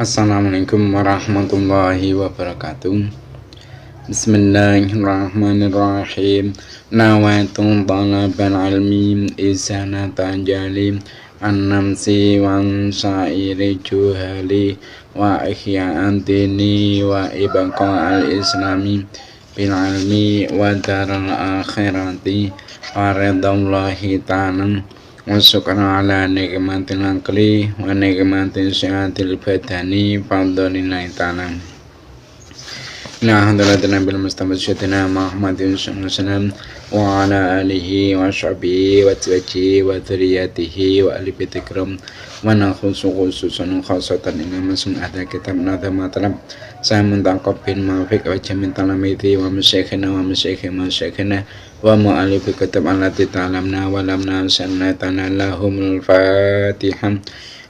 Assalamualaikum warahmatullahi wabarakatuh. Bismillahirrahmanirrahim. Nawaitu talabal ilmi isanatan jalim an-namsi wan syairi juhali wa ihya'an dini wa ibqa al-islami bil ilmi wa daral akhirati wa ridallahi ta'ala wa syukran ala nikmatil aqli wa nikmatil syahatil badani fadlillahi ta'ala. Nah, hadirin bil mustafa syaitina Muhammadin sallallahu wa ala alihi wa sahbihi wa tabi'i wa dzurriyyatihi wa ali bitikram wa nakhusu khususan khasatan ila masum ada kitab nadama talab saya muntaqab bin mafiq wa jamin talamiti wa masyayikhina wa mu'alif kitab allati ta'lamna wa lamna sannatana lahumul fatihah.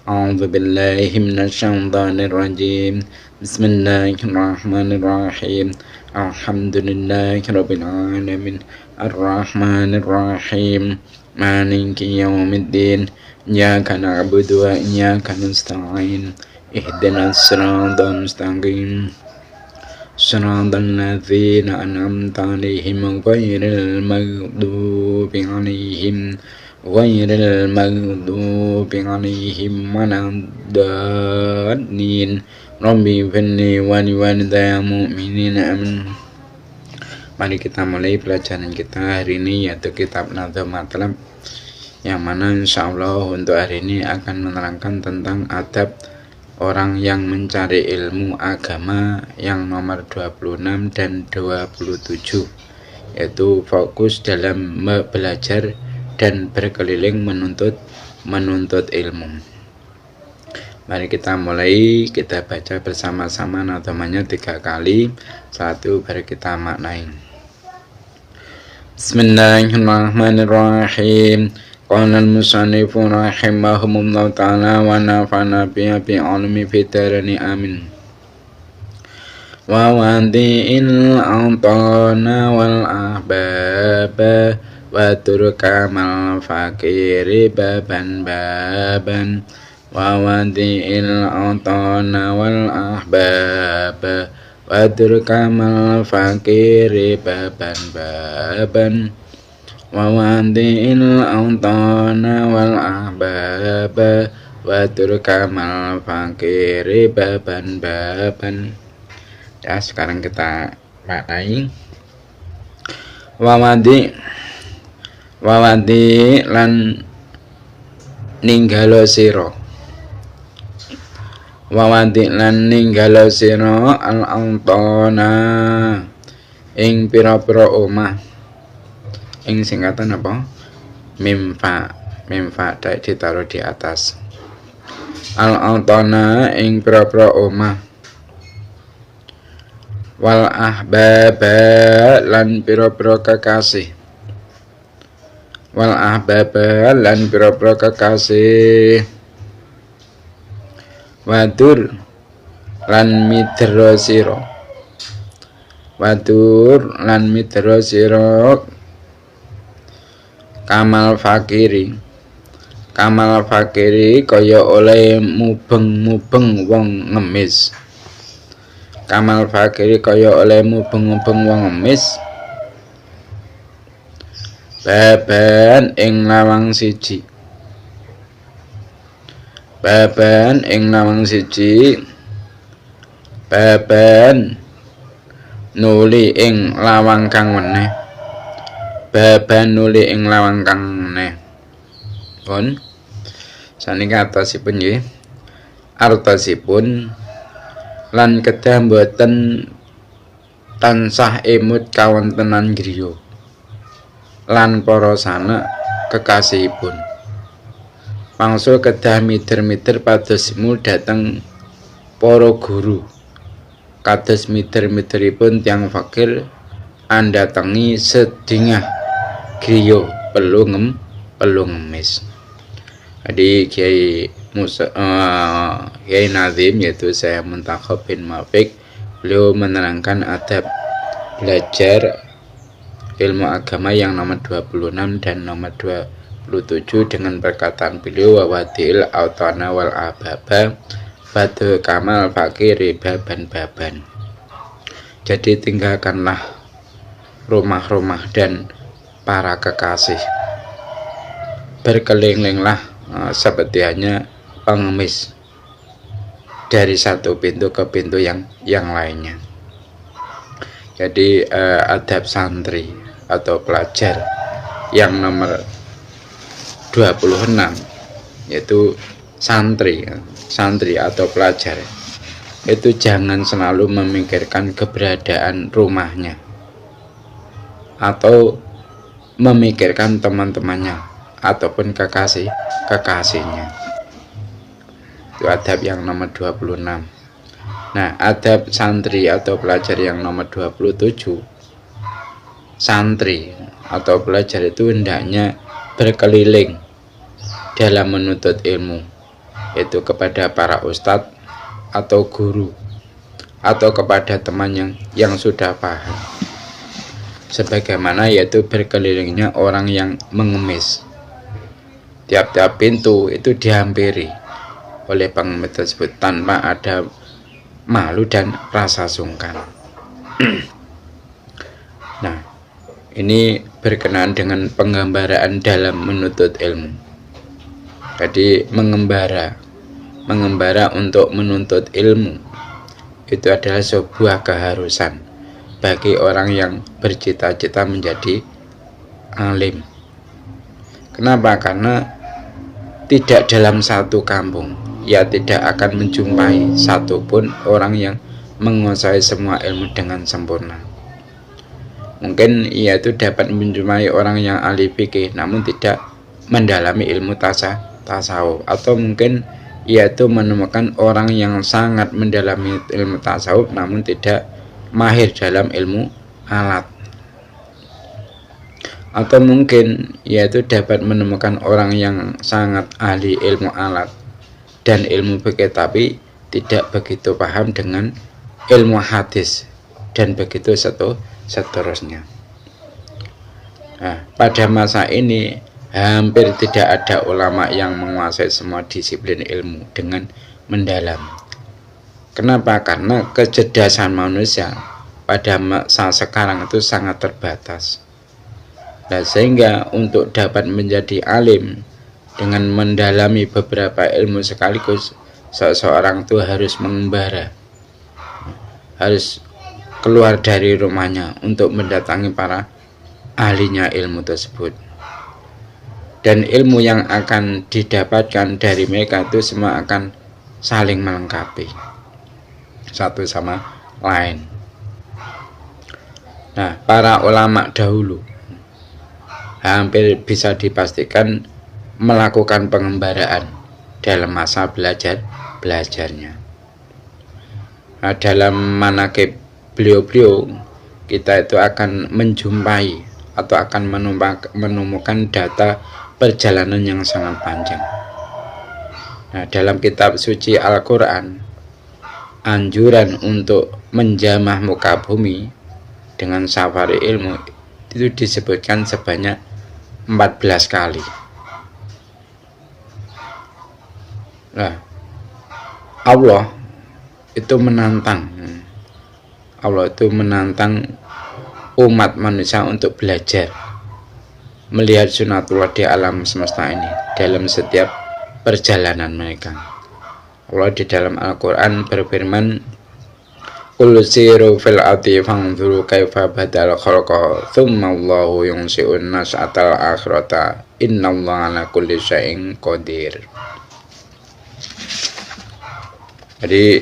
A'udzu billahi minasyaitonir rajim. Bismillahirrahmanirrahim. Alhamdulillahirabbil alamin. Arrahmanirrahim. Maliki yaumiddin. Iyyaka na'budu wa iyyaka nasta'in. Ihdinas siratal mustaqim. Shiratal ladzina an'amta 'alaihim ghairil maghdubi 'alaihim waladdallin. Rabbi firli wa liwalidayya mu'minina amin. Mari kita mulai pelajaran kita hari ini, yaitu kitab Nadhamat Talab, yang mana insyaallah untuk hari ini akan menerangkan tentang adab orang yang mencari ilmu agama yang nomor 26 dan 27, yaitu fokus dalam belajar dan berkeliling menuntut ilmu. Mari kita mulai, kita baca bersama-sama nadhamanya 3 kali, satu baru kita maknai. Bismillahirrahmanirrahim. Qala al-musannifu rahimahumullah ta'ala wa nafa'na bihi bi'ilmi fitarani amin. Wa wadi'il antana wal ahbaba wa turkamal fakiri baban wa wadi'il antana wal ahbaba wa turkamal fakiri baban wa wadi'il antana wal ahbaba wa turkamal fakiri baban. Ya, sekarang kita maknai. Wawadi lan ninggalo sira. Wawadi lan ninggalo sira al-antana ing pira-pira omah. Ing singkatan apa? Mimfa ditaruh di atas. Al-antana ing pira-pira omah. Wal ahbaba lan pira-pira kekasih. Wal ahbaba lan pira-pira kekasih. Wadur lan midra sira. Wadur lan midra sira kamal fakiri kaya oleh mubeng wong ngemis. Kamal fakiri kaya oleh mubeng wong ngemis. Baban ing lawang siji. Baban ing lawang siji. Baban nuli ing lawang kang meneh. Baban nuli ing lawang kang meneh. Pun sanika artosipun nggih. Artosipun lan kedah mboten tansah emut kawontenan griya lan para sanak kekasihipun. Mangsul kedah mider-mider pados simul dhateng para guru. Kados mider-mideripun tiyang fakir andhatengi sedingah griya pelu ngemis. Jadi Kiai Nazim, yaitu saya Muntakhab bin Mafiq, beliau menerangkan adab belajar ilmu agama yang nomor 26 dan nomor 27 dengan perkataan beliau wawadil autana wal ababa batu kamal fakiri baban-baban. Jadi tinggalkanlah rumah-rumah dan para kekasih. Berkelilinglah seperti hanya pengemis dari satu pintu ke pintu yang lainnya. Jadi adab santri atau pelajar yang nomor 26 yaitu santri atau pelajar itu jangan selalu memikirkan keberadaan rumahnya atau memikirkan teman-temannya ataupun kekasihnya. Itu adab yang nomor 26. Nah, adab santri atau pelajar yang nomor 27, santri atau pelajar itu hendaknya berkeliling dalam menuntut ilmu, yaitu kepada para ustadz atau guru atau kepada teman yang sudah paham, sebagaimana yaitu berkelilingnya orang yang mengemis. Tiap-tiap pintu itu dihampiri oleh pengemis tersebut tanpa ada malu dan rasa sungkan. Nah, ini berkenaan dengan penggambaraan dalam menuntut ilmu. Jadi mengembara untuk menuntut ilmu itu adalah sebuah keharusan bagi orang yang bercita-cita menjadi alim. Kenapa? Karena tidak dalam satu kampung ia tidak akan menjumpai satupun orang yang menguasai semua ilmu dengan sempurna. Mungkin ia itu dapat menjumpai orang yang ahli fikih namun tidak mendalami ilmu tasawuf, atau mungkin ia itu menemukan orang yang sangat mendalami ilmu tasawuf namun tidak mahir dalam ilmu alat. Atau mungkin ia itu dapat menemukan orang yang sangat ahli ilmu alat dan ilmu fikih tapi tidak begitu paham dengan ilmu hadis dan begitu seterusnya. Nah, pada masa ini hampir tidak ada ulama yang menguasai semua disiplin ilmu dengan mendalam. Kenapa? Karena kecerdasan manusia pada masa sekarang itu sangat terbatas. Nah, sehingga untuk dapat menjadi alim dengan mendalami beberapa ilmu sekaligus, seseorang itu harus mengembara, harus keluar dari rumahnya untuk mendatangi para ahlinya ilmu tersebut. Dan ilmu yang akan didapatkan dari mereka itu semua akan saling melengkapi satu sama lain. Nah, para ulama dahulu hampir bisa dipastikan melakukan pengembaraan dalam masa belajarnya. Nah, dalam manaqib beliau-beliau kita itu akan menjumpai atau akan menemukan data perjalanan yang sangat panjang. Nah, dalam kitab suci Al-Quran, anjuran untuk menjamah muka bumi dengan safari ilmu itu disebutkan sebanyak 14 kali. Nah, Allah itu menantang umat manusia untuk belajar melihat sunatullah di alam semesta ini dalam setiap perjalanan mereka. Allah di dalam Al-Quran berfirman, qul siru fil ardi fanzuru kaifa badal khalqa tsumma Allahu yunsi'un nas'atal akhirata innallaha ala kulli syai'in qadir. Jadi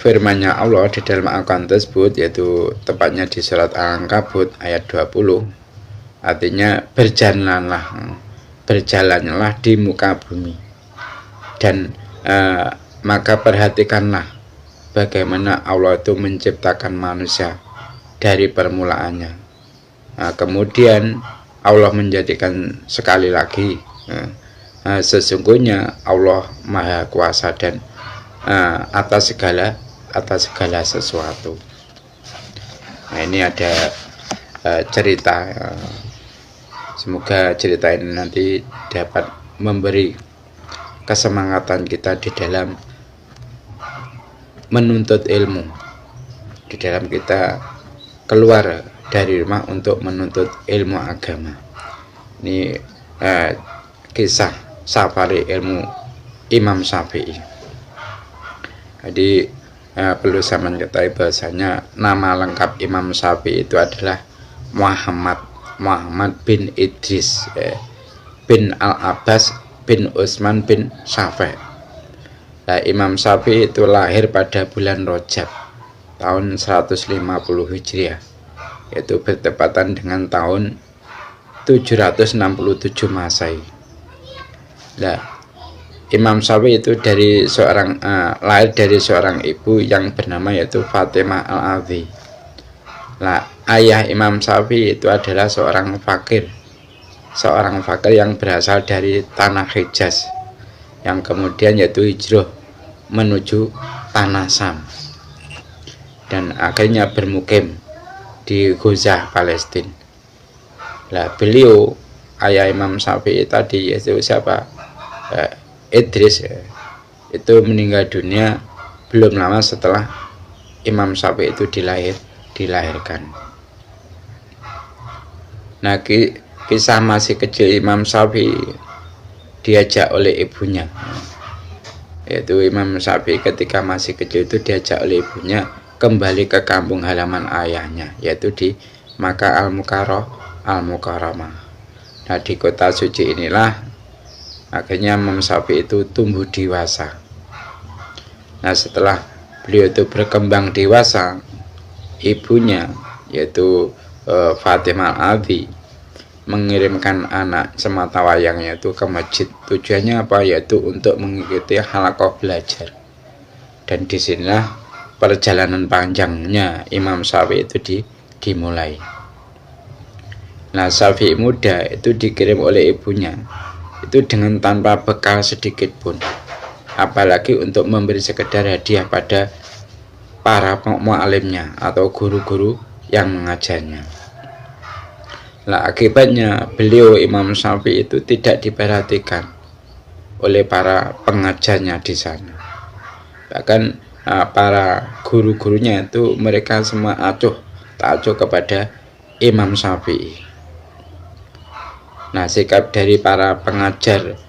firman-Nya Allah di dalam Al-Quran tersebut, yaitu tepatnya di surat Al-Ankabut ayat 20, artinya berjalanlah di muka bumi dan maka perhatikanlah bagaimana Allah itu menciptakan manusia dari permulaannya. Nah, kemudian Allah menjadikan sekali lagi sesungguhnya Allah Maha Kuasa dan atas segala sesuatu. Nah, ini ada cerita. Semoga cerita ini nanti dapat memberi kesemangatan kita di dalam menuntut ilmu, di dalam kita keluar dari rumah untuk menuntut ilmu agama. Ini kisah safari ilmu Imam Syafi'i. Jadi perlu saya mengetahui bahasanya nama lengkap Imam Syafi'i itu adalah Muhammad bin Idris bin Al-Abbas bin Utsman bin Syafi'i. Nah, Imam Syafi'i itu lahir pada bulan Rajab tahun 150 Hijriah, yaitu bertepatan dengan tahun 767 Masehi. Nah, Imam Syafi'i itu lahir dari seorang ibu yang bernama yaitu Fatimah Al-Adhi. Nah, ayah Imam Syafi'i itu adalah seorang fakir yang berasal dari tanah Hijaz, yang kemudian yaitu hijrah menuju tanah Syam dan akhirnya bermukim di Gaza, Palestina. Nah, beliau ayah Imam Syafi'i tadi yaitu siapa? Idris itu meninggal dunia belum lama setelah Imam Syafi'i itu dilahirkan. Nah, kisah masih kecil Imam Syafi'i diajak oleh ibunya, yaitu Imam Syafi'i ketika masih kecil itu diajak oleh ibunya kembali ke kampung halaman ayahnya, yaitu di Makkah Al-Mukarramah. Nah, di kota suci inilah akhirnya Imam Syafi'i itu tumbuh dewasa. Nah, setelah beliau itu berkembang dewasa, ibunya yaitu Fatimah Al-Adhi mengirimkan anak sematawayangnya itu ke masjid. Tujuannya apa? Yaitu untuk mengikuti halaqah belajar. Dan disinilah perjalanan panjangnya Imam Syafi'i itu dimulai. Nah, Syafi'i muda itu dikirim oleh ibunya itu dengan tanpa bekal sedikit pun, apalagi untuk memberi sekedar hadiah pada para mu'alimnya atau guru-guru yang mengajarnya. Nah, akibatnya beliau Imam Syafi'i itu tidak diperhatikan oleh para pengajarnya di sana. Bahkan para guru-gurunya itu mereka semua tak acuh kepada Imam Syafi'i. Nah, sikap dari para pengajar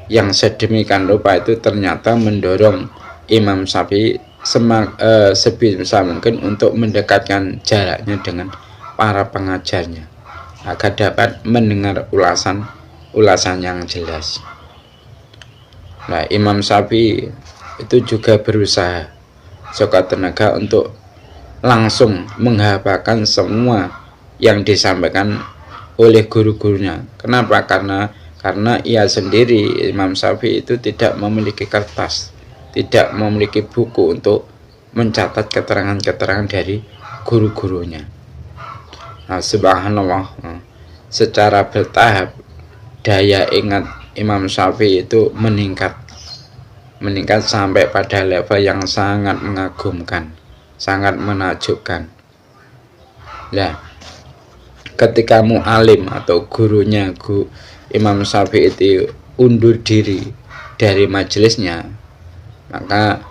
yang sedemikian rupa itu ternyata mendorong Imam Syafi'i sebisa mungkin untuk mendekatkan jaraknya dengan para pengajarnya agar dapat mendengar ulasan yang jelas. Nah, Imam Syafi'i itu juga berusaha sekuat tenaga untuk langsung menghafalkan semua yang disampaikan oleh guru-gurunya. Kenapa? Karena ia sendiri Imam Syafi'i itu tidak memiliki kertas, tidak memiliki buku untuk mencatat keterangan-keterangan dari guru-gurunya. Nah, subhanallah, secara bertahap daya ingat Imam Syafi'i itu meningkat sampai pada level yang sangat mengagumkan, sangat menakjubkan. Nah, ketika mu'alim atau gurunya Imam Syafi'i itu undur diri dari majelisnya, maka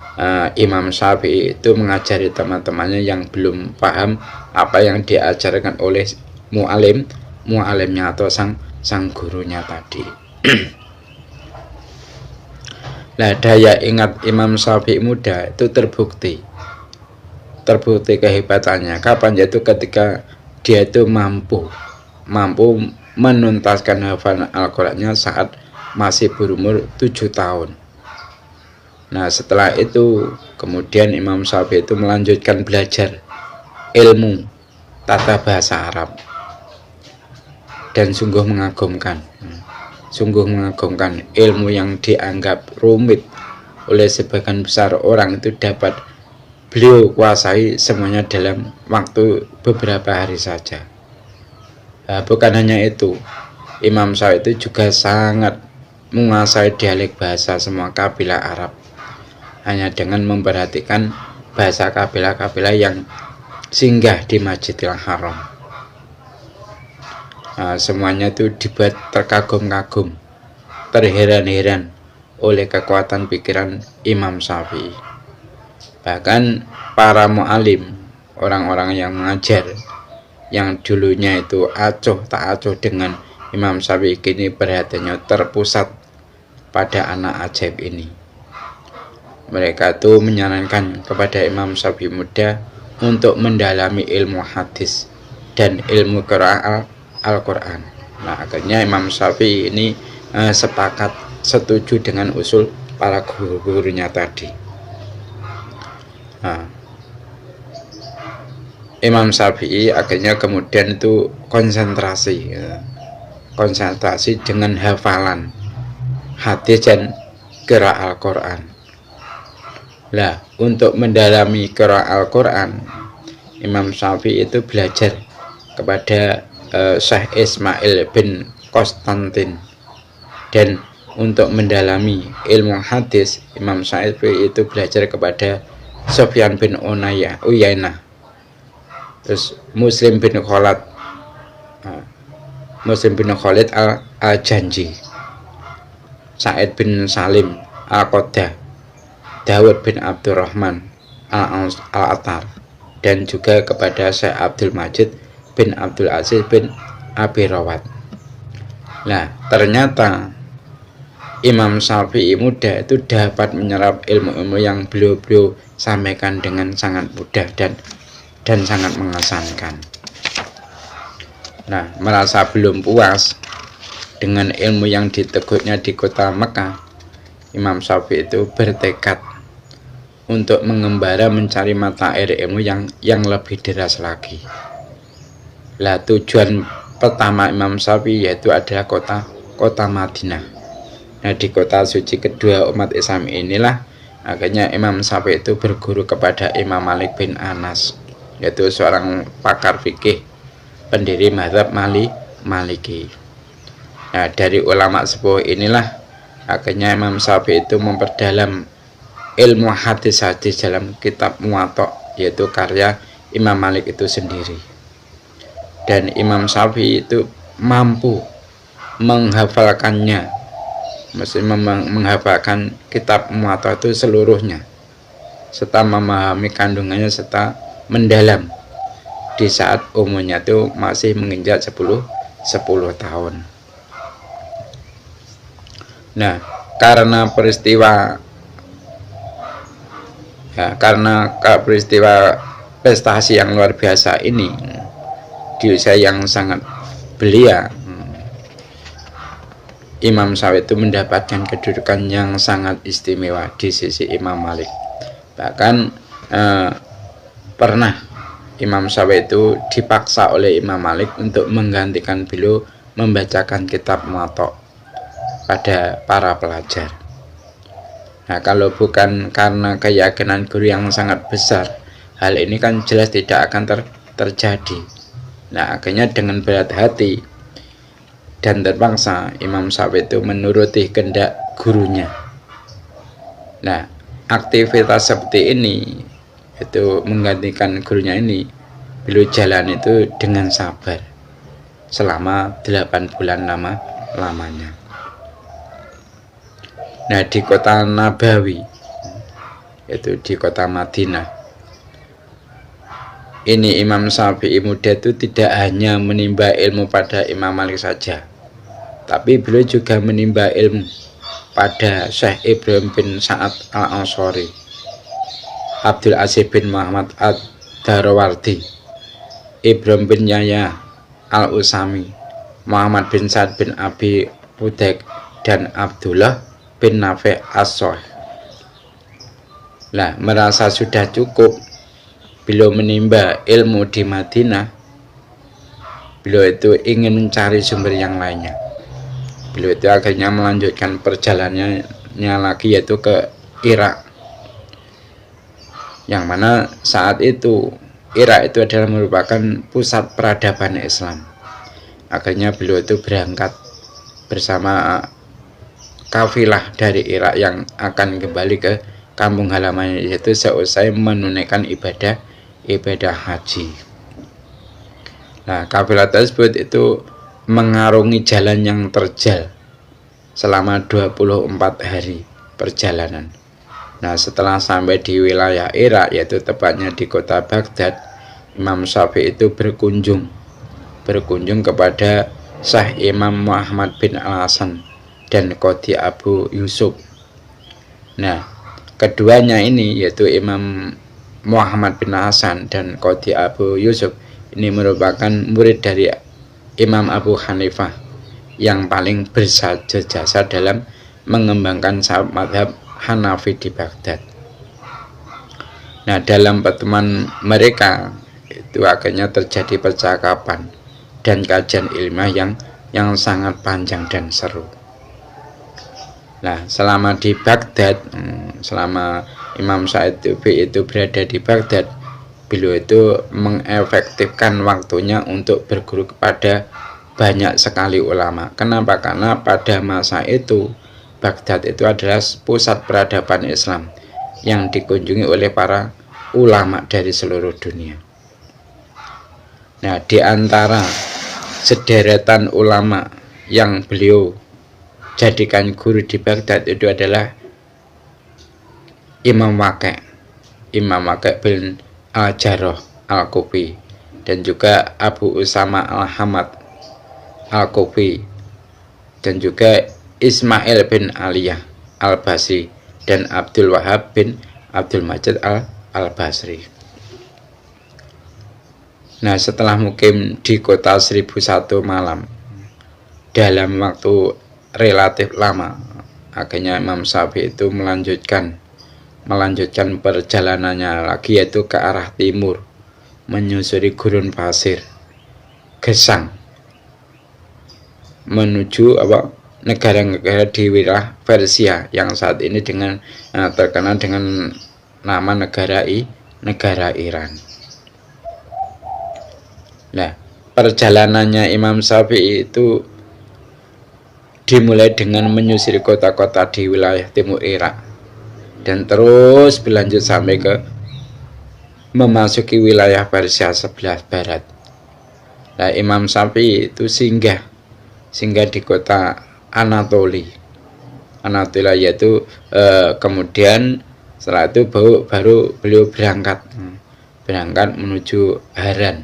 Imam Syafi'i itu mengajari teman-temannya yang belum paham apa yang diajarkan oleh mu'alimnya atau sang gurunya tadi. Nah, daya ingat Imam Syafi'i muda itu terbukti kehebatannya kapan? Yaitu ketika dia itu mampu menuntaskan hafalan Al-Qur'annya saat masih berumur 7 tahun. Nah, setelah itu kemudian Imam Syafi'i itu melanjutkan belajar ilmu tata bahasa Arab, dan sungguh mengagumkan ilmu yang dianggap rumit oleh sebagian besar orang itu dapat beliau kuasai semuanya dalam waktu beberapa hari saja. Nah, bukan hanya itu, Imam Syafi'i itu juga sangat menguasai dialek bahasa semua kabilah Arab hanya dengan memperhatikan bahasa kabilah-kabilah yang singgah di Masjidil Haram. Nah, semuanya itu dibuat terkagum-kagum, terheran-heran oleh kekuatan pikiran Imam Syafi'i. Bahkan para mu'alim, orang-orang yang mengajar, yang dulunya itu acuh tak acuh dengan Imam Syafi'i, kini perhatiannya terpusat pada anak ajaib ini. Mereka itu menyarankan kepada Imam Syafi'i muda untuk mendalami ilmu hadis dan ilmu qiraah Al-Quran. Nah, akhirnya Imam Syafi'i ini sepakat setuju dengan usul para guru-gurunya tadi. Nah, Imam Syafi'i akhirnya kemudian itu konsentrasi dengan hafalan hadis dan qiraah Al-Quran. Lah, untuk mendalami qiraah Al-Quran, Imam Syafi'i itu belajar kepada Syekh Ismail bin Konstantin, dan untuk mendalami ilmu hadis, Imam Syafi'i itu belajar kepada Sufyan bin Uyainah, terus Muslim bin Khalid al-Janji, Sa'id bin Salim al-Qoddah, Dawud bin Abdurrahman al-Attar, dan juga kepada Syekh Abdul Majid bin Abdul Aziz bin Abi Rawat. Nah, ternyata Imam Syafi'i muda itu dapat menyerap ilmu-ilmu yang beliau sampaikan dengan sangat mudah dan sangat mengesankan. Nah, merasa belum puas dengan ilmu yang ditegutnya di kota Mekah, Imam Syafi'i itu bertekad untuk mengembara mencari mata air ilmu yang lebih deras lagi. Lah, tujuan pertama Imam Syafi'i yaitu adalah kota Madinah. Nah, di kota suci kedua umat Islam inilah akhirnya Imam Syafi'i itu berguru kepada Imam Malik bin Anas, yaitu seorang pakar fikih, pendiri mazhab Maliki. Nah, dari ulama sepuh inilah akhirnya Imam Syafi'i itu memperdalam ilmu hadis-hadis dalam kitab Muwatta, yaitu karya Imam Malik itu sendiri. Dan Imam Syafi'i itu mampu menghafalkannya, maksudnya menghafalkan kitab Muwatta itu seluruhnya, serta memahami kandungannya serta mendalam di saat umurnya itu masih menginjak 10 tahun. Nah, karena peristiwa prestasi yang luar biasa ini di usia yang sangat belia, Imam Syafi'i itu mendapatkan kedudukan yang sangat istimewa di sisi Imam Malik. Bahkan pernah Imam Syafi'i itu dipaksa oleh Imam Malik untuk menggantikan beliau membacakan kitab Muwatta pada para pelajar. Nah, kalau bukan karena keyakinan guru yang sangat besar, hal ini kan jelas tidak akan terjadi. Nah, akhirnya dengan berat hati dan terpaksa Imam Syafi'i itu menuruti kehendak gurunya. Nah, aktivitas seperti ini itu menggantikan gurunya ini, beliau jalan itu dengan sabar selama 8 bulan lamanya. Nah, di kota Nabawi, yaitu di kota Madinah, ini Imam Syafi'i muda itu tidak hanya menimba ilmu pada Imam Malik saja, tapi beliau juga menimba ilmu pada Syekh Ibrahim bin Sa'ad al-Ansari, Abdul Aziz bin Muhammad ad-Darawardi, Ibrahim bin Yahya al-Usami, Muhammad bin Sa'ad bin Abi Udaik, dan Abdullah bin Nafi' as-Soh. Lah, merasa sudah cukup beliau menimba ilmu di Madinah, beliau itu ingin mencari sumber yang lainnya. Beliau itu akhirnya melanjutkan perjalanannya lagi, yaitu ke Irak, yang mana saat itu Irak itu adalah merupakan pusat peradaban Islam. Akhirnya beliau itu berangkat bersama kafilah dari Irak yang akan kembali ke kampung halamannya, yaitu seusai menunaikan ibadah haji. Nah, kafilah tersebut itu mengarungi jalan yang terjal selama 24 hari perjalanan. Nah, setelah sampai di wilayah Irak, yaitu tepatnya di kota Baghdad, Imam Syafi'i itu berkunjung kepada Syekh Imam Muhammad bin Al-Hasan dan Qadhi Abu Yusuf. Nah, keduanya ini yaitu Imam Muhammad bin Al-Hasan dan Qadhi Abu Yusuf ini merupakan murid dari Imam Abu Hanifah yang paling berjasa dalam mengembangkan mazhab Hanafi di Baghdad. Nah, dalam pertemuan mereka itu akhirnya terjadi percakapan dan kajian ilmiah yang sangat panjang dan seru. Nah, selama di Baghdad, selama Imam Syafi'i itu berada di Baghdad, beliau itu mengefektifkan waktunya untuk berguru kepada banyak sekali ulama. Kenapa? Karena pada masa itu Baghdad itu adalah pusat peradaban Islam yang dikunjungi oleh para ulama dari seluruh dunia. Nah, di antara sederetan ulama yang beliau jadikan guru di Baghdad itu adalah Imam Waqi' bin Al-Jarrah Al-Kufi dan juga Abu Usama Al-Hamad Al-Kufi dan juga Ismail bin Aliyah Al-Basri dan Abdul Wahab bin Abdul Majid Al-Basri. Nah, setelah mukim di kota 1001 malam dalam waktu relatif lama, akhirnya Imam Syafi'i itu melanjutkan perjalanannya lagi, yaitu ke arah timur menyusuri gurun pasir Gesang menuju negara-negara di wilayah Persia yang saat ini terkenal dengan nama negara Iran. Nah, perjalanannya Imam Syafi'i itu dimulai dengan menyusuri kota-kota di wilayah timur Irak dan terus berlanjut sampai ke memasuki wilayah Persia sebelah barat. Nah, Imam Syafi'i itu singgah di kota Anatolia, yaitu kemudian setelah itu baru beliau berangkat menuju Haran,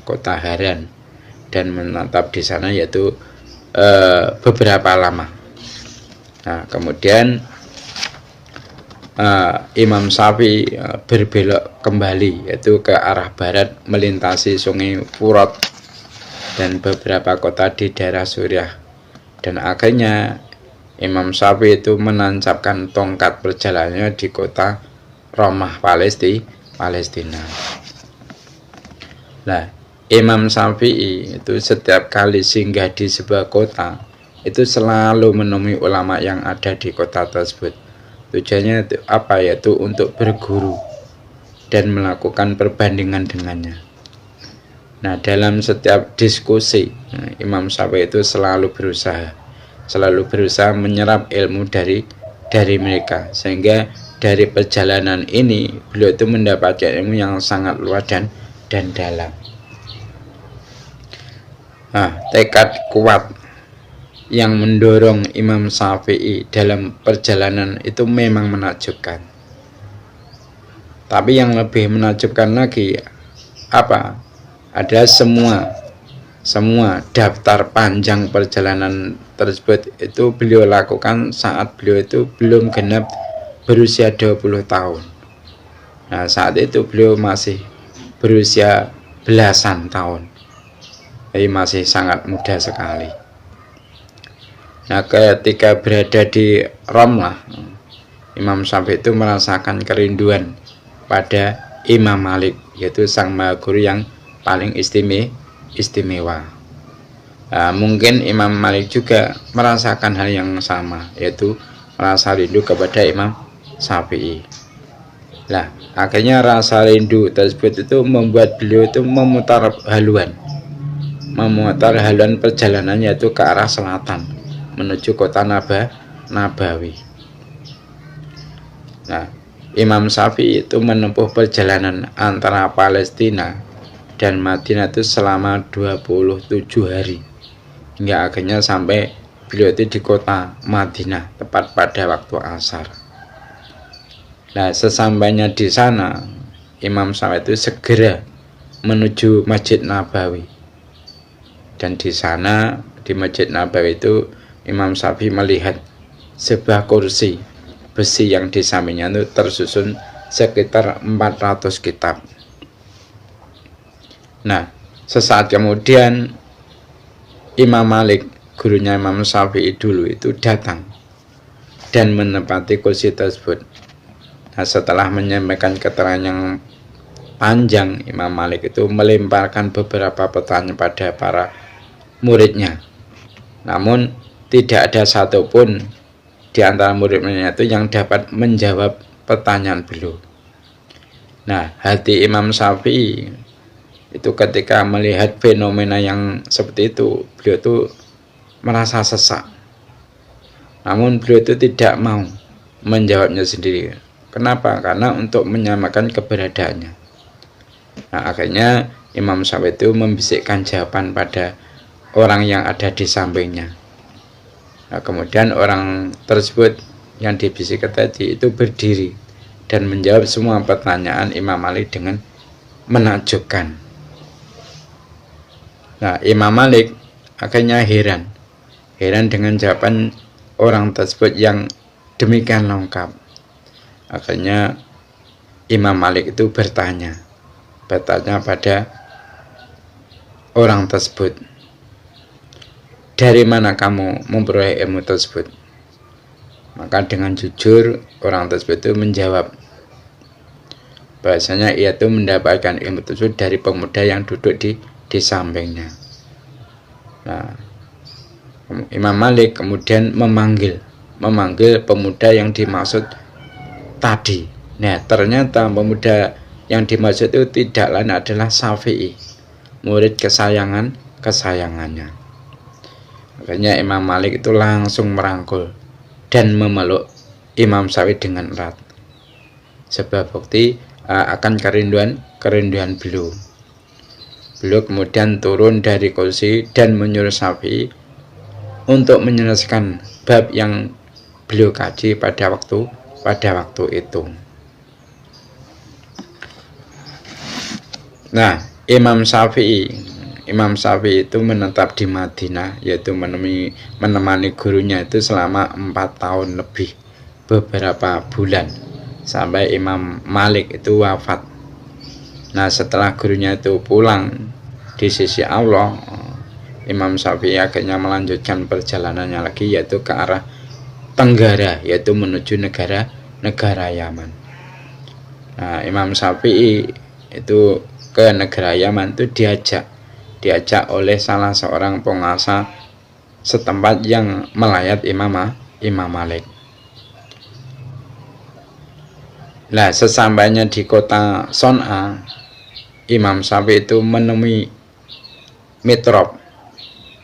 kota Haran, dan menetap di sana yaitu beberapa lama. Nah, kemudian Imam Syafi'i berbelok kembali yaitu ke arah barat melintasi sungai Furat dan beberapa kota di daerah Suriah, dan akhirnya Imam Syafi'i itu menancapkan tongkat perjalanannya di kota Ramah, Palestina. Nah, Imam Syafi'i itu setiap kali singgah di sebuah kota itu selalu menemui ulama yang ada di kota tersebut. Tujuannya itu apa? Yaitu untuk berguru dan melakukan perbandingan dengannya. Nah, dalam setiap diskusi Imam Syafi'i itu selalu berusaha menyerap ilmu dari mereka, sehingga dari perjalanan ini beliau itu mendapatkan ilmu yang sangat luas dan dalam. Nah, tekad kuat yang mendorong Imam Syafi'i dalam perjalanan itu memang menakjubkan. Tapi yang lebih menakjubkan lagi adalah semua daftar panjang perjalanan tersebut itu beliau lakukan saat beliau itu belum genap berusia 20 tahun. Nah, saat itu beliau masih berusia belasan tahun, jadi masih sangat muda sekali. Nah, ketika berada di Ramlah, Imam Syafi'i itu merasakan kerinduan pada Imam Malik, yaitu sang maha guru yang paling istimewa. Nah, mungkin Imam Malik juga merasakan hal yang sama, yaitu merasa rindu kepada Imam Syafi'i. Nah, akhirnya rasa rindu tersebut itu membuat beliau itu memutar haluan perjalanan, yaitu ke arah selatan menuju kota Nabawi. Nah, Imam Syafi'i itu menempuh perjalanan antara Palestina dan Madinah itu selama 27 hari hingga akhirnya sampai beliau itu di kota Madinah tepat pada waktu asar. Nah, sesampainya di sana, Imam Syafi'i itu segera menuju Masjid Nabawi. Dan di sana, di Masjid Nabawi itu, Imam Syafi'i melihat sebuah kursi besi yang di sampingnya itu tersusun sekitar 400 kitab. Nah, sesaat kemudian Imam Malik, gurunya Imam Syafi'i dulu itu datang dan menempati kursi tersebut. Nah, setelah menyampaikan keterangan yang panjang, Imam Malik itu melemparkan beberapa pertanyaan pada para muridnya. Namun tidak ada satupun di antara murid-muridnya itu yang dapat menjawab pertanyaan beliau. Nah, hati Imam Syafi'i itu ketika melihat fenomena yang seperti itu, beliau itu merasa sesak. Namun beliau itu tidak mau menjawabnya sendiri. Kenapa? Karena untuk menyamakan keberadaannya. Nah, akhirnya Imam Syafi'i itu membisikkan jawaban pada orang yang ada di sampingnya. Nah, kemudian orang tersebut yang dibisikkan tadi itu berdiri dan menjawab semua pertanyaan Imam Malik dengan menakjubkan. Nah, Imam Malik akhirnya heran dengan jawaban orang tersebut yang demikian lengkap. Akhirnya Imam Malik itu bertanya pada orang tersebut, dari mana kamu memperoleh ilmu tersebut? Maka dengan jujur orang tersebut itu menjawab bahasanya ia itu mendapatkan ilmu tersebut dari pemuda yang duduk di sampingnya. Nah, Imam Malik kemudian memanggil pemuda yang dimaksud tadi. Nah, ternyata pemuda yang dimaksud itu tidak lain adalah Syafi'i, murid kesayangannya. Akhirnya Imam Malik itu langsung merangkul dan memeluk Imam Syafi'i dengan erat, sebagai bukti akan kerinduan beliau. Beliau kemudian turun dari kursi dan menyuruh Syafi'i untuk menyelesaikan bab yang beliau kaji pada waktu itu. Nah, Imam Syafi'i itu menetap di Madinah, yaitu menemani gurunya itu selama 4 tahun lebih beberapa bulan sampai Imam Malik itu wafat. Nah, setelah gurunya itu pulang di sisi Allah, Imam Syafi'i akhirnya melanjutkan perjalanannya lagi, yaitu ke arah tenggara, yaitu menuju negara Yaman. Nah, Imam Syafi'i itu ke negara Yaman itu diajak oleh salah seorang penguasa setempat yang melayat Imam Malik. Nah, sesampainya di kota Son'a, Imam Syafi'i itu menemui Mitrab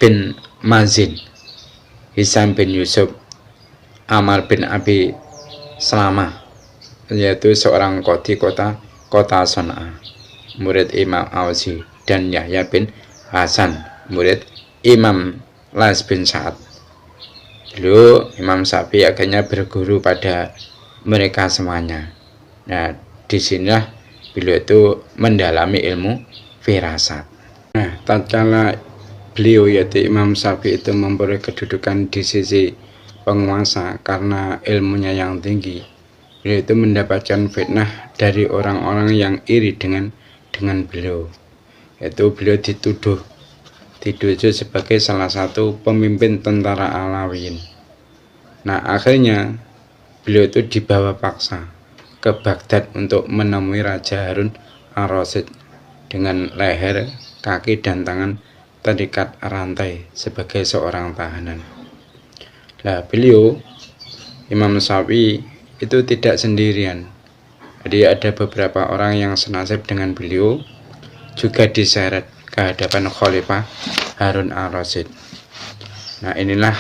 bin Mazin, Hisam bin Yusuf, Amar bin Abi Salamah, yaitu seorang qadhi kota Son'a, murid Imam Auzi, dan Yahya bin Hasan, murid Imam Lais bin Sa'ad. Lalu Imam Syafi'i akhirnya berguru pada mereka semuanya. Nah, disinilah beliau itu mendalami ilmu firasat. Nah, tatkala beliau yaitu Imam Syafi'i itu memperoleh kedudukan di sisi penguasa karena ilmunya yang tinggi, beliau itu mendapatkan fitnah dari orang-orang yang iri dengan beliau. Yaitu beliau dituduh sebagai salah satu pemimpin tentara Alawiyin. Nah, akhirnya beliau itu dibawa paksa ke Baghdad untuk menemui Raja Harun Ar-Rasyid dengan leher, kaki, dan tangan terikat rantai sebagai seorang tahanan. Nah, beliau Imam Syafi'i itu tidak sendirian. Jadi ada beberapa orang yang senasib dengan beliau juga diseret ke hadapan Khalifah Harun Ar-Rasyid. Nah, inilah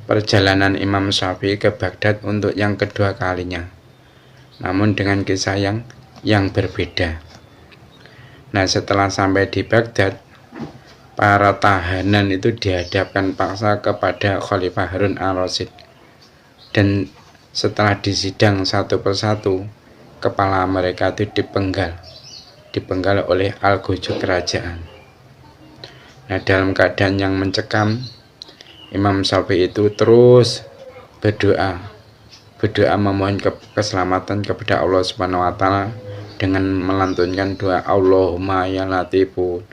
perjalanan Imam Syafi'i ke Baghdad untuk yang kedua kalinya, namun dengan kisah yang berbeda. Nah, setelah sampai di Baghdad, para tahanan itu dihadapkan paksa kepada Khalifah Harun Ar-Rasyid, dan setelah disidang satu persatu, kepala mereka itu dipenggal oleh algojo kerajaan. Nah, dalam keadaan yang mencekam, Imam Syafi'i itu terus berdoa memohon keselamatan kepada Allah Subhanahu wa taala dengan melantunkan doa Allahumma ya latifu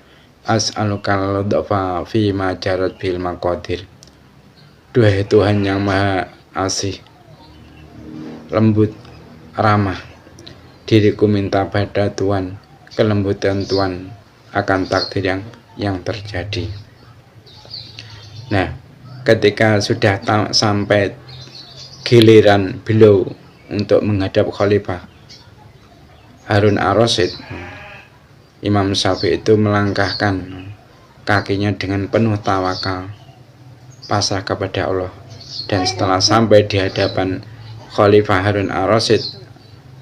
as'alukal lutfa fi ma jarat bil maqadir. Duhai Tuhan yang Maha Asih, lembut, ramah, diriku minta pada Tuhan kelembutan Tuhan akan takdir yang terjadi. Nah, ketika sudah sampai giliran beliau untuk menghadap Khalifah Harun ar-Rasyid, Imam Syafi'i itu melangkahkan kakinya dengan penuh tawakal, pasrah kepada Allah. Dan setelah sampai di hadapan Khalifah Harun ar-Rasyid,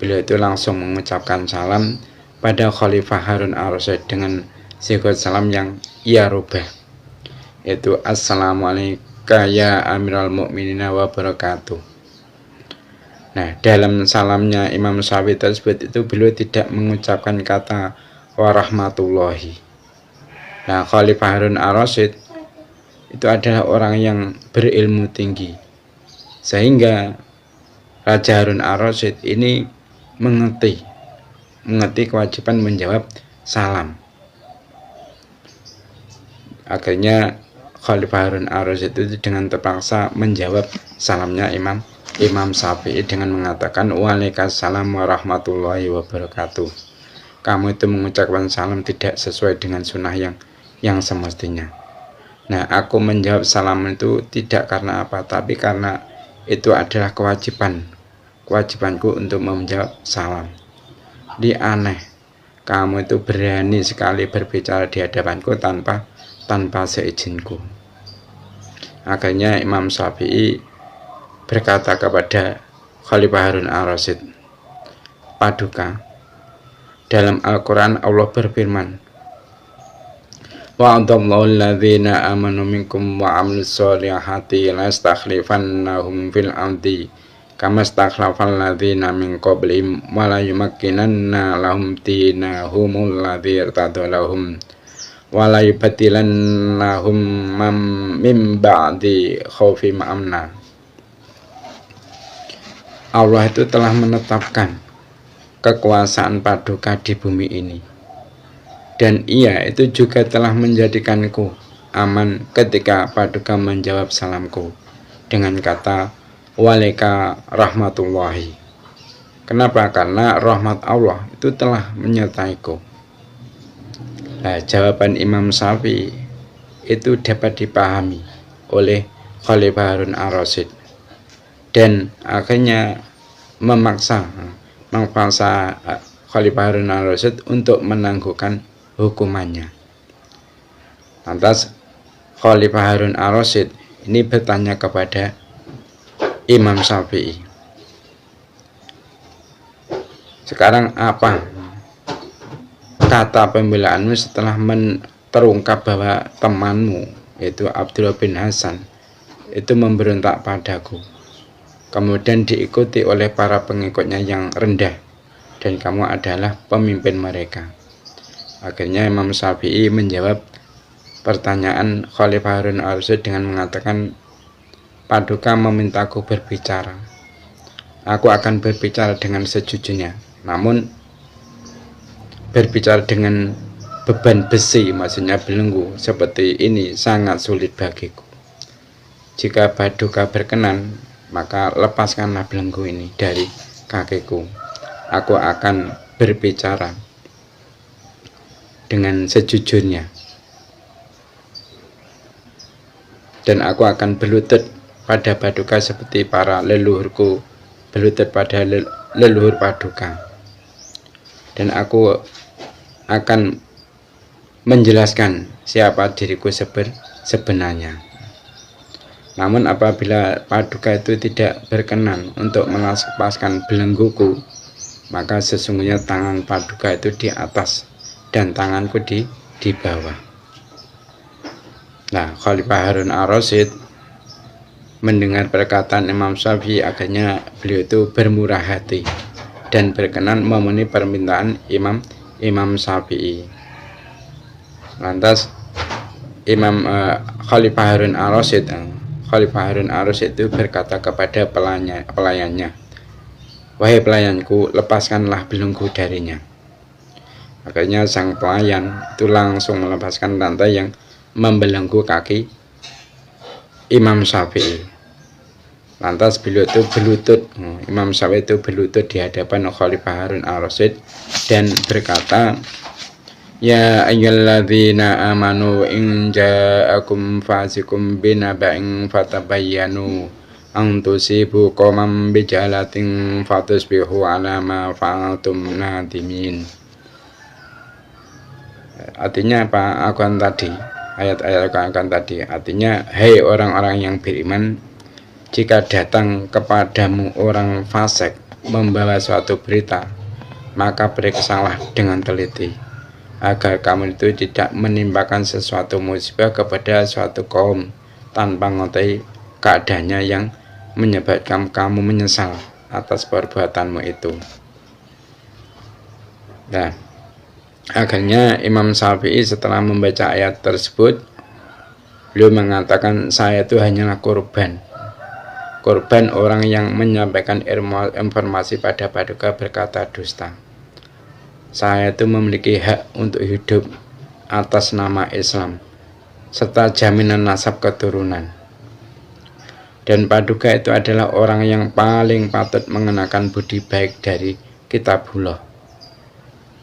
beliau itu langsung mengucapkan salam pada Khalifah Harun ar-Rasyid dengan sigat salam yang ia rubah, yaitu Assalamualaikum ya Amiral Mukminin wa barakatuh. Nah, dalam salamnya Imam Syafi'i tersebut itu beliau tidak mengucapkan kata warahmatullahi. Nah, Khalifah Harun ar-Rasyid itu adalah orang yang berilmu tinggi, sehingga Raja Harun ar-Rasyid ini mengerti kewajiban menjawab salam. Akhirnya Khalifah Harun ar-Rasyid itu dengan terpaksa menjawab salamnya Imam Syafi'i dengan mengatakan waalaikumsalam warahmatullahi wabarakatuh. Kamu itu mengucapkan salam tidak sesuai dengan sunnah yang semestinya. Nah, aku menjawab salam itu tidak karena apa, tapi karena itu adalah kewajibanku untuk menjawab salam. Aneh, kamu itu berani sekali berbicara di hadapanku tanpa seizinku. Akhirnya Imam Syafi'i berkata kepada Khalifah Harun ar-Rasyid, Paduka, dalam Al-Quran Allah berfirman, wa'adallahu alladhina amanu minkum wa amilus solihati la istakhlifannahum fil ardi kama istakhlafal ladzina min qablihim wa la yumakkinanna lahum dinahumul ladzi irtada lahum wa la yubaddilannahum min ba'di khaufihim amna. Allah itu telah menetapkan kekuasaan Paduka di bumi ini, dan Ia itu juga telah menjadikanku aman ketika Paduka menjawab salamku dengan kata walaika rahmatullahi. Kenapa? Karena rahmat Allah itu telah menyertaiku. Nah, jawaban Imam Syafi'i itu dapat dipahami oleh Khalifah Harun ar-Rasyid, dan akhirnya memaksa Khalifah Harun ar-Rasyid untuk menangguhkan hukumannya. Lantas Khalifah Harun ar-Rasyid ini bertanya kepada Imam Syafi'i, sekarang apa kata pembelaanmu setelah terungkap bahwa temanmu yaitu Abdullah bin Hasan itu memberontak padaku, kemudian diikuti oleh para pengikutnya yang rendah, dan kamu adalah pemimpin mereka. Akhirnya Imam Syafi'i menjawab pertanyaan Khalifah Harun ar-Rasyid dengan mengatakan, Paduka memintaku berbicara, aku akan berbicara dengan sejujurnya, namun berbicara dengan beban besi, maksudnya belenggu seperti ini sangat sulit bagiku. Jika Paduka berkenan, maka lepaskanlah belenggu ini dari kakiku. Aku akan berbicara dengan sejujurnya, dan aku akan berlutut pada Paduka seperti para leluhurku berlutut pada leluhur Paduka, dan aku akan menjelaskan siapa diriku sebenarnya. Namun apabila Paduka itu tidak berkenan untuk melepaskan belengguku, maka sesungguhnya tangan Paduka itu di atas dan tanganku di bawah. Nah, Khalifah Harun ar-Rasyid mendengar perkataan Imam Syafi'i, akhirnya beliau itu bermurah hati dan berkenan memenuhi permintaan Imam Syafi'i. Lantas Khalifah Harun Ar-Rasyid itu berkata kepada pelayannya, "Wahai pelayanku, lepaskanlah belenggu darinya." Akhirnya sang pelayan itu langsung melepaskan rantai yang membelenggu kaki Imam Syafi'i. Lantas beliau itu Imam Syafi'i itu berlutut di hadapan Khalifah Harun Ar-Rasyid dan berkata, "Ya ayyuhalladzina amanu in ja'akum fasikum binaba'in fatabayyanu an tusibu qauman bijahalatin fatusbihu 'ala ma fa'altum nadimin." Artinya apa? Ayat-ayat akan tadi. Artinya, hai orang-orang yang beriman, jika datang kepadamu orang fasik membawa suatu berita, maka periksalah dengan teliti, agar kamu itu tidak menimpakan sesuatu musibah kepada suatu kaum tanpa mengetahui keadaannya yang menyebabkan kamu menyesal atas perbuatanmu itu. Nah, akhirnya Imam Syafi'i setelah membaca ayat tersebut, beliau mengatakan, "Saya itu hanyalah korban orang yang menyampaikan informasi pada Paduka berkata dusta. Saya itu memiliki hak untuk hidup atas nama Islam serta jaminan nasab keturunan. Dan Paduka itu adalah orang yang paling patut mengenakan budi baik dari Kitabullah.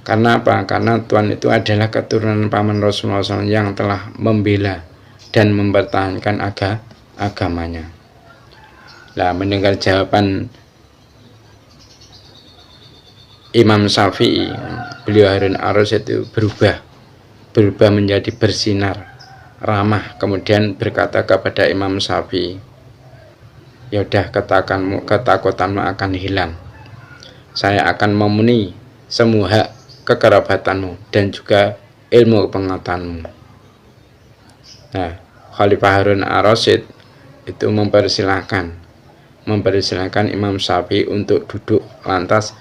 Karena apa? Karena Tuhan itu adalah keturunan paman Rasulullah SAW yang telah membela dan mempertahankan agamanya." Nah, mendengar jawaban Imam Syafi'i, beliau Harun Ar-Rasyid itu berubah menjadi bersinar, ramah, kemudian berkata kepada Imam Syafi'i, "Ya udah, ketakutanmu akan hilang. Saya akan memenuhi semua hak kekerabatanmu dan juga ilmu pengetahuanmu." Nah, Khalifah Harun Ar-Rasyid itu mempersilahkan Imam Syafi'i untuk duduk. Lantas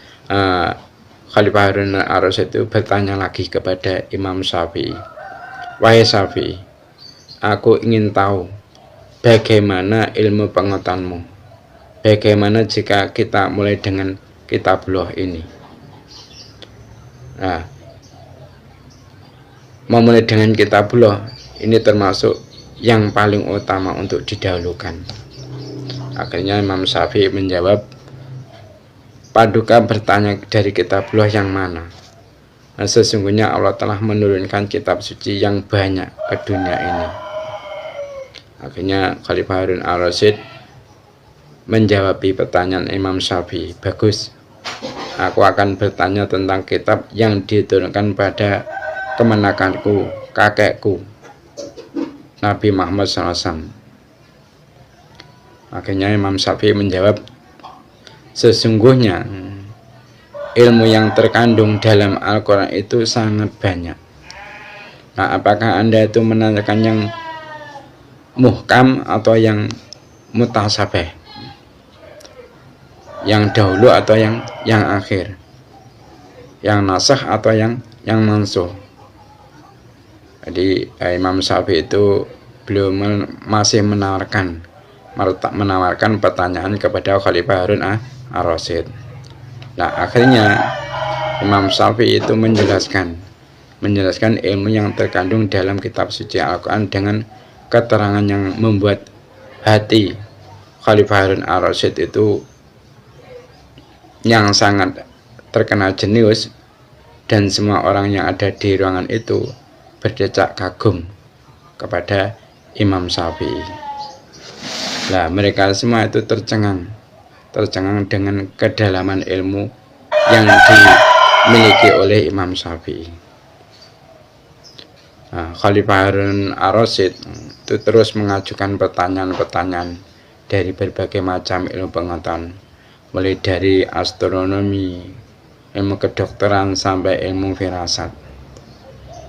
Khalifah Harun Ar-Rasyid itu bertanya lagi kepada Imam Syafi'i, "Wahai Syafi'i, aku ingin tahu bagaimana ilmu pengetahuanmu. Bagaimana jika kita mulai dengan Kitabullah ini?" Nah, memulai dengan Kitabullah ini termasuk yang paling utama untuk didahulukan. Akhirnya Imam Syafi'i menjawab, "Paduka bertanya dari Kitabullah yang mana? Nah, sesungguhnya Allah telah menurunkan kitab suci yang banyak ke dunia ini." Akhirnya Khalifah Harun Ar-Rasyid menjawab pertanyaan Imam Syafi'i, "Bagus, aku akan bertanya tentang kitab yang diturunkan pada kemenakanku, kakekku, Nabi Muhammad SAW." Akhirnya Imam Syafi'i menjawab, "Sesungguhnya ilmu yang terkandung dalam Al-Quran itu sangat banyak. Nah, apakah Anda itu menanyakan yang muhkam atau yang mutasabih? Yang dahulu atau yang akhir? Yang nasakh atau yang mansuh?" Jadi Imam Syafi'i itu beliau masih menawarkan pertanyaan kepada Khalifah Harun Ar-Rasyid. Nah, akhirnya Imam Syafi'i itu menjelaskan ilmu yang terkandung dalam kitab suci Al-Quran dengan keterangan yang membuat hati Khalifah Harun Ar-Rasyid itu yang sangat terkena jenius, dan semua orang yang ada di ruangan itu berdecak kagum kepada Imam Syafi'i. Nah, mereka semua itu tercengang dengan kedalaman ilmu yang dimiliki oleh Imam Syafi'i. Nah, Khalifah Harun Ar-Rasyid itu terus mengajukan pertanyaan-pertanyaan dari berbagai macam ilmu pengetahuan, mulai dari astronomi, ilmu kedokteran, sampai ilmu firasat.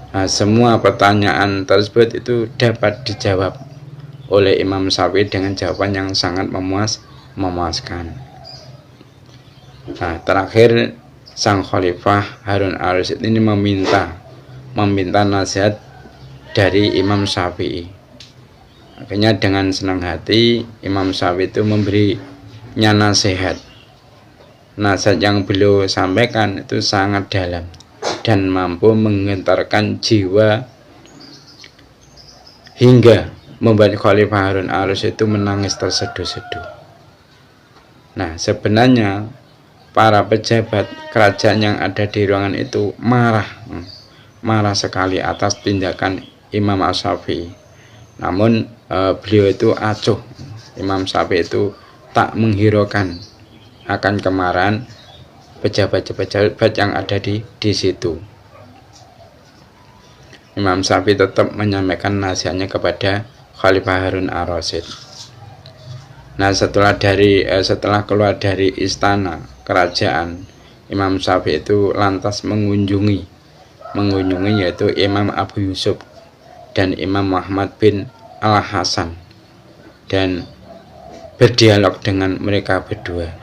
Nah, semua pertanyaan tersebut itu dapat dijawab oleh Imam Syafi'i dengan jawaban yang sangat memuaskan. Nah, terakhir sang Khalifah Harun al-Rasyid ini meminta nasihat dari Imam Syafi'i. Akhirnya dengan senang hati Imam Syafi'i itu memberinya nasihat. Nasihat yang beliau sampaikan itu sangat dalam dan mampu menggentarkan jiwa hingga membuat Khalifah Harun al-Rasyid itu menangis terseduh-seduh. Nah, sebenarnya para pejabat kerajaan yang ada di ruangan itu marah sekali atas tindakan Imam Syafi'i. Namun beliau itu acuh. Imam Syafi'i itu tak menghiraukan akan kemarahan pejabat-pejabat yang ada di situ. Imam Syafi'i tetap menyampaikan nasihatnya kepada Khalifah Harun al-Rasyid. Nah, setelah keluar dari istana kerajaan, Imam Syafi'i itu lantas mengunjungi yaitu Imam Abu Yusuf dan Imam Muhammad bin Al-Hasan dan berdialog dengan mereka berdua.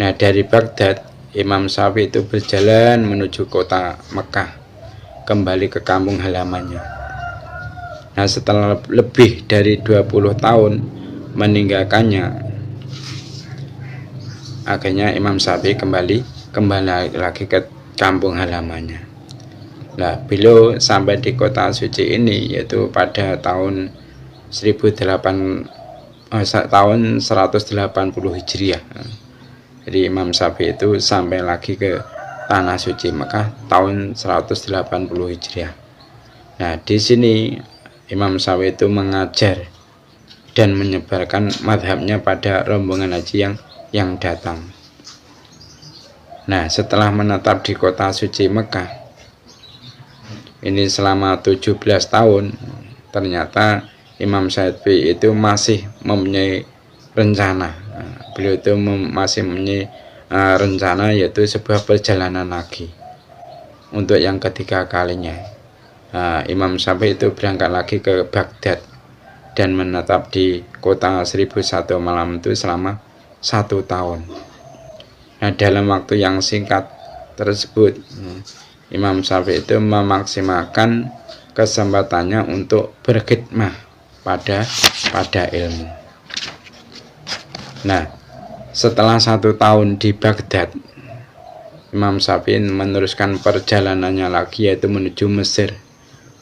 Nah, dari Baghdad Imam Syafi'i itu berjalan menuju kota Mekah, kembali ke kampung halamannya. Nah, setelah lebih dari 20 tahun meninggalkannya, akhirnya Imam Syafi'i kembali lagi ke kampung halamannya. Nah, beliau sampai di kota suci ini yaitu pada tahun 180 Hijriah. Jadi Imam Syafi'i itu sampai lagi ke tanah suci Mekah tahun 180 Hijriah. Nah, di sini Imam Syafi'i itu mengajar dan menyebarkan madhabnya pada rombongan haji yang datang. Nah, setelah menetap di kota suci Mekah ini selama 17 tahun, ternyata Imam Syafi'i itu masih mempunyai rencana. Beliau itu masih mempunyai rencana, yaitu sebuah perjalanan lagi untuk yang ketiga kalinya. Imam Syafi'i itu berangkat lagi ke Baghdad dan menetap di kota 1001 malam itu selama 1 tahun. Nah, dalam waktu yang singkat tersebut Imam Syafi'i itu memaksimalkan kesempatannya untuk berkhidmah pada ilmu. Nah, setelah 1 tahun di Baghdad, Imam Syafi'i meneruskan perjalanannya lagi, yaitu menuju Mesir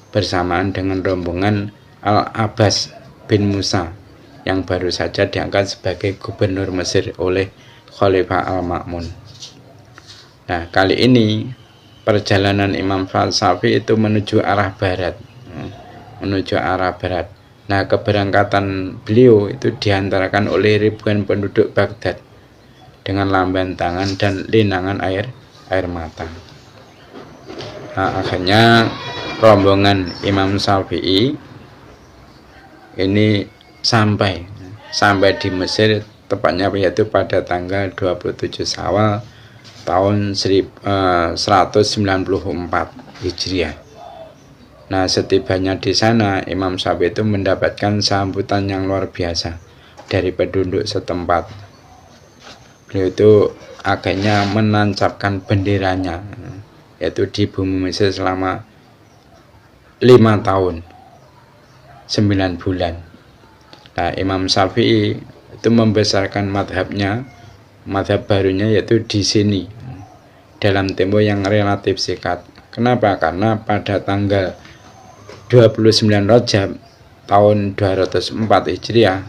bersamaan dengan rombongan Al-Abbas bin Musa yang baru saja diangkat sebagai gubernur Mesir oleh Khalifah Al-Ma'mun. Nah, kali ini perjalanan Imam Syafi'i itu menuju arah barat. Nah, keberangkatan beliau itu diantarkan oleh ribuan penduduk Baghdad dengan lambaian tangan dan linangan air mata. Nah, akhirnya rombongan Imam Syafi'i ini sampai di Mesir, tepatnya yaitu pada tanggal 27 Syawal tahun 194 Hijriah. Nah, setibanya di sana Imam Syafi'i itu mendapatkan sambutan yang luar biasa dari penduduk setempat. Beliau itu akhirnya menancapkan benderanya, yaitu di bumi Mesir selama 5 tahun 9 bulan. Nah, Imam Syafi'i itu membesarkan madhab barunya, yaitu di sini dalam tempo yang relatif singkat. Kenapa? Karena pada tanggal 29 Rajab tahun 204 Hijriah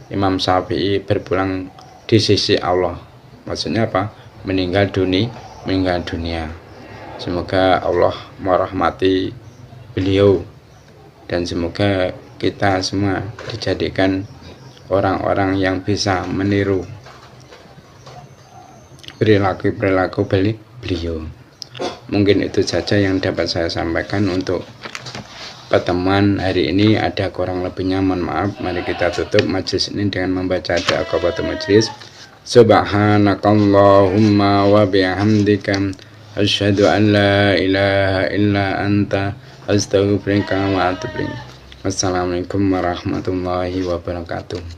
Imam Syafi'i berpulang di sisi Allah. Maksudnya apa? Meninggal dunia. Semoga Allah merahmati beliau dan semoga kita semua dijadikan orang-orang yang bisa meniru perilaku beliau. Mungkin itu saja yang dapat saya sampaikan untuk pertemuan hari ini. Ada kurang lebihnya mohon maaf. Mari kita tutup majelis ini dengan membaca doa kafatul majelis. Subhanakallahumma wa bihamdika asyhadu an la ilaha illa anta astaghfiruka wa atubu ilaik. Wassalamualaikum warahmatullahi wabarakatuh.